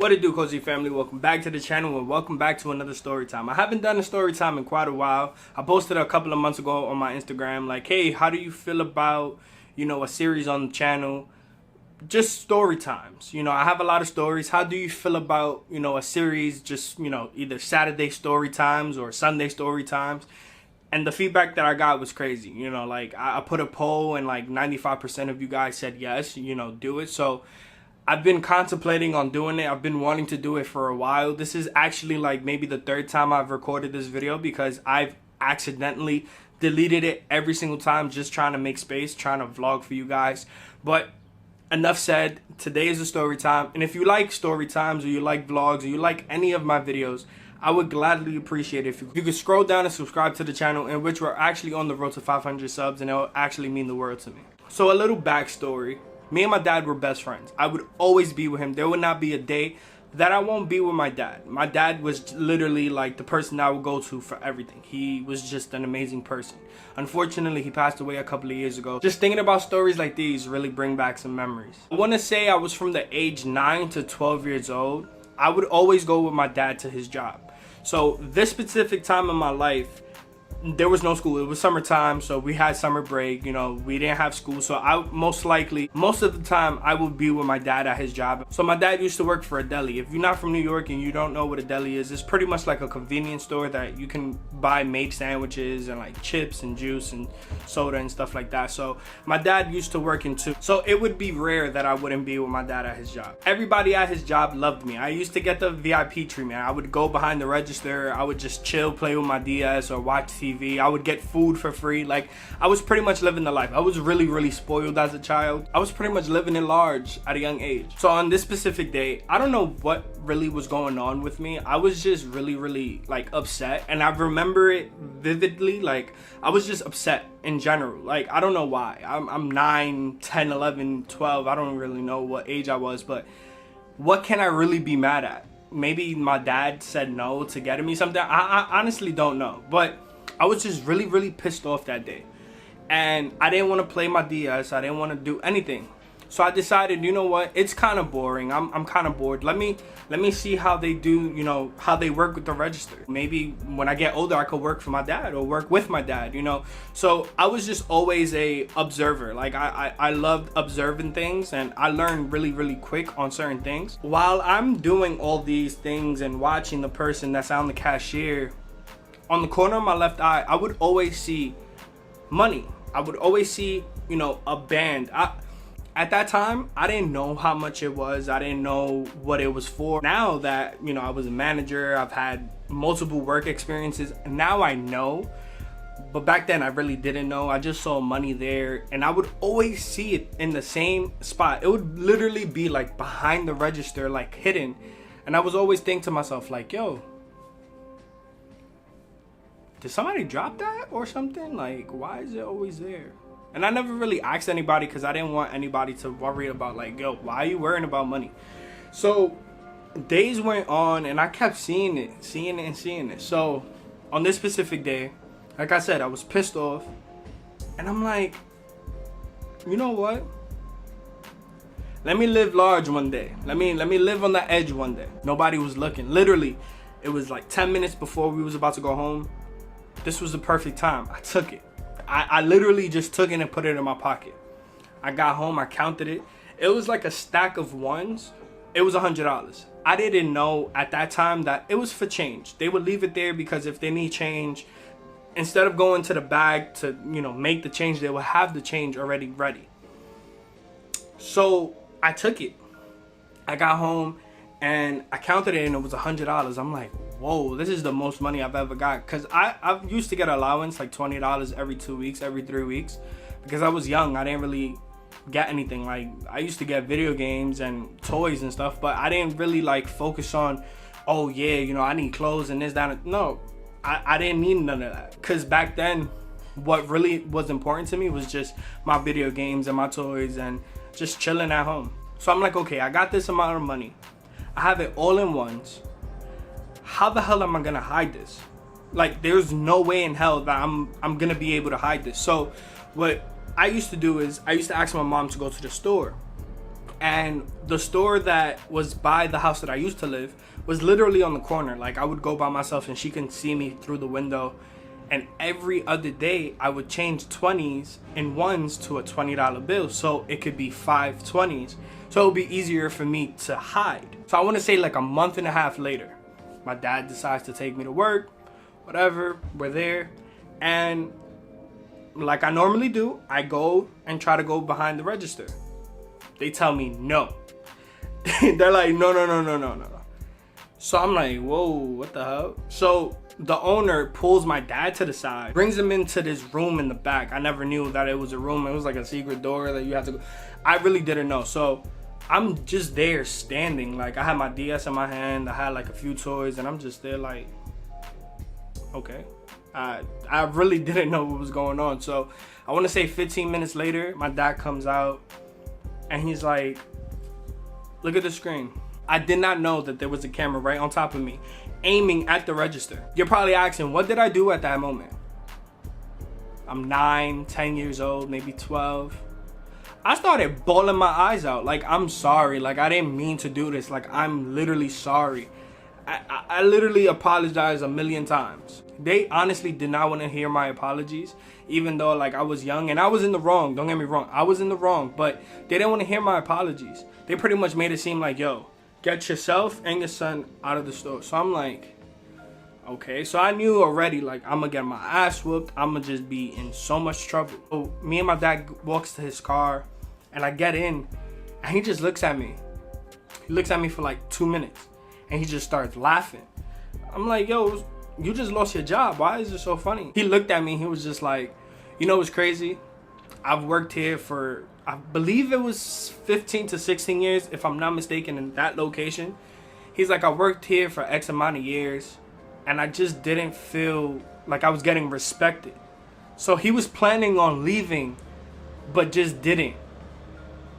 What it do, Cozy family? Welcome back to the channel and welcome back to another story time. I haven't done a story time in quite a while. I posted a couple of months ago on my Instagram like, hey, how do you feel about, a series on the channel? Just story times. I have a lot of stories. How do you feel about, a series, just, either Saturday story times or Sunday story times? And the feedback that I got was crazy. I put a poll and like 95% of you guys said yes, do it. So I've been contemplating on doing it. I've been wanting to do it for a while. This is actually like maybe the third time I've recorded this video because I've accidentally deleted it every single time just trying to make space, trying to vlog for you guys. But enough said, today is a story time. And if you like story times or you like vlogs or you like any of my videos, I would gladly appreciate it if you could scroll down and subscribe to the channel, in which we're actually on the road to 500 subs, and it will actually mean the world to me. So a little backstory. Me and my dad were best friends. I would always be with him. There would not be a day that I won't be with my dad. My dad was literally like the person I would go to for everything. He was just an amazing person. Unfortunately, he passed away a couple of years ago. Just thinking about stories like these really bring back some memories. I want to say I was from the age 9 to 12 years old. I would always go with my dad to his job. So this specific time in my life, there was no school. It was summertime, so we had summer break. We didn't have school, so I most of the time I would be with my dad at his job. So my dad used to work for a deli. If you're not from New York and you don't know what a deli is, it's pretty much like a convenience store that you can buy made sandwiches and like chips and juice and soda and stuff like that. So my dad used to work in two. So it would be rare that I wouldn't be with my dad at his job. Everybody at his job loved me. I used to get the VIP treatment. I would go behind the register. I would just chill, play with my DS or watch TV. I would get food for free. Like, I was pretty much living the life. I was really spoiled as a child. I was pretty much living in large at a young age. So on this specific day, I don't know what really was going on with me. I was just really like upset, and I remember it vividly. Like, I was just upset in general. Like, I don't know why. I'm 9, 10, 11, 12. I don't really know what age I was, but what can I really be mad at? Maybe my dad said no to getting me something. I honestly don't know, but I was just really pissed off that day, and I didn't want to play my DS. I didn't want to do anything. So I decided, you know what, it's kind of boring. I'm kind of bored. Let me see how they do, how they work with the register. Maybe when I get older, I could work for my dad or work with my dad, So I was just always a observer. Like, I loved observing things, and I learned really quick on certain things. While I'm doing all these things and watching the person that's on the cashier, on the corner of my left eye, I would always see money. I would always see, a band. At that time, I didn't know how much it was. I didn't know what it was for. Now that, I was a manager, I've had multiple work experiences. Now I know. But back then, I really didn't know. I just saw money there, and I would always see it in the same spot. It would literally be like behind the register, like hidden. And I was always thinking to myself, like, yo, did somebody drop that or something? Like, why is it always there? And I never really asked anybody because I didn't want anybody to worry about, like, yo, why are you worrying about money? So days went on, and I kept seeing it. So on this specific day, like I said, I was pissed off, and I'm like, you know what? Let me live large one day. Let me live on the edge one day. Nobody was looking. Literally, it was like 10 minutes before we was about to go home. This was the perfect time. I took it. I literally just took it and put it in my pocket. I got home, I counted it. It was like a stack of ones. It was $100. I didn't know at that time that it was for change. They would leave it there because if they need change, instead of going to the bag to, make the change, they would have the change already ready. So I took it. I got home and I counted it, and it was $100. I'm like, whoa, this is the most money I've ever got. Because I used to get allowance like $20 every 2 weeks, every 3 weeks. Because I was young, I didn't really get anything. Like, I used to get video games and toys and stuff, but I didn't really like focus on, oh yeah, I need clothes and this, that. No, I didn't need none of that. Because back then, what really was important to me was just my video games and my toys and just chilling at home. So I'm like, okay, I got this amount of money. I have it all in ones. How the hell am I gonna hide this? Like, there's no way in hell that I'm gonna be able to hide this. So what I used to do is I used to ask my mom to go to the store. And the store that was by the house that I used to live was literally on the corner. Like, I would go by myself and she can see me through the window. And every other day I would change 20s and ones to a $20 bill, so it could be 5 20s. So it would be easier for me to hide. So I want to say like a month and a half later, my dad decides to take me to work, whatever, we're there. And like I normally do, I go and try to go behind the register. They tell me no. They're like, no. So I'm like, whoa, what the hell? So the owner pulls my dad to the side, brings him into this room in the back. I never knew that it was a room. It was like a secret door that you have to go. I really didn't know. So I'm just there standing. Like, I had my DS in my hand. I had like a few toys, and I'm just there like, okay. I really didn't know what was going on. So I want to say 15 minutes later, my dad comes out and he's like, look at the screen. I did not know that there was a camera right on top of me aiming at the register. You're probably asking, what did I do at that moment? I'm 9, 10 years old, maybe 12. I started bawling my eyes out. Like, I'm sorry. Like, I didn't mean to do this. Like, I'm literally sorry. I literally apologized a million times. They honestly did not want to hear my apologies, even though like I was young and I was in the wrong. Don't get me wrong. I was in the wrong, but they didn't want to hear my apologies. They pretty much made it seem like, yo, get yourself and your son out of the store. So I'm like, okay. So I knew already, like, I'm gonna get my ass whooped. I'm gonna just be in so much trouble. So me and my dad walks to his car and I get in and he just looks at me. He looks at me for like 2 minutes and he just starts laughing. I'm like, yo, you just lost your job. Why is it so funny? He looked at me. He was just like, you know what's crazy? I've worked here for, I believe it was 15 to 16 years, if I'm not mistaken, in that location. He's like, I worked here for X amount of years, and I just didn't feel like I was getting respected. So he was planning on leaving, but just didn't.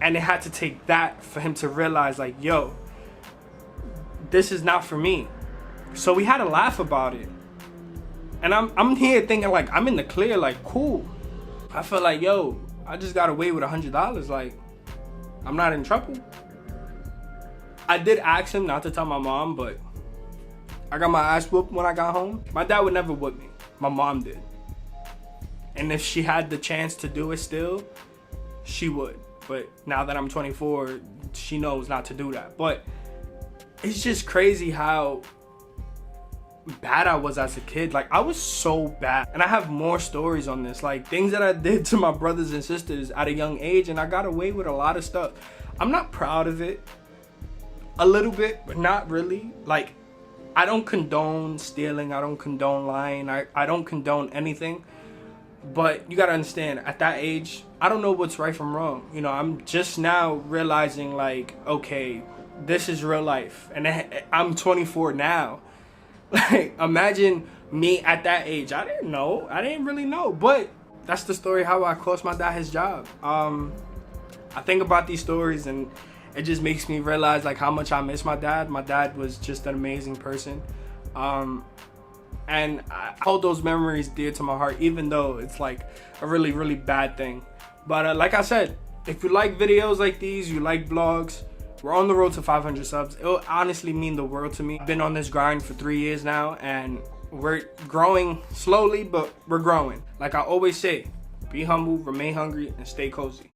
And it had to take that for him to realize, like, yo, this is not for me. So we had a laugh about it. And I'm here thinking like I'm in the clear, like, cool. I felt like, yo, I just got away with $100. Like, I'm not in trouble. I did ask him not to tell my mom, but I got my ass whooped when I got home. My dad would never whoop me. My mom did. And if she had the chance to do it still, she would. But now that I'm 24, she knows not to do that. But it's just crazy how bad I was as a kid. Like, I was so bad. And I have more stories on this, like things that I did to my brothers and sisters at a young age, and I got away with a lot of stuff. I'm not proud of it. A little bit, but not really. Like, I don't condone stealing. I don't condone lying. I don't condone anything. But you gotta understand, at that age, I don't know what's right from wrong. You know, I'm just now realizing, like, okay, this is real life. And I'm 24 now. Like, imagine me at that age. I didn't know. I didn't really know. But that's the story how I cost my dad his job. I think about these stories and it just makes me realize like how much I miss my dad. My dad was just an amazing person. And I hold those memories dear to my heart, even though it's like a really, really bad thing. But like I said, if you like videos like these, you like vlogs, we're on the road to 500 subs. It will honestly mean the world to me. I've been on this grind for 3 years now, and we're growing slowly, but we're growing. Like I always say, be humble, remain hungry, and stay cozy.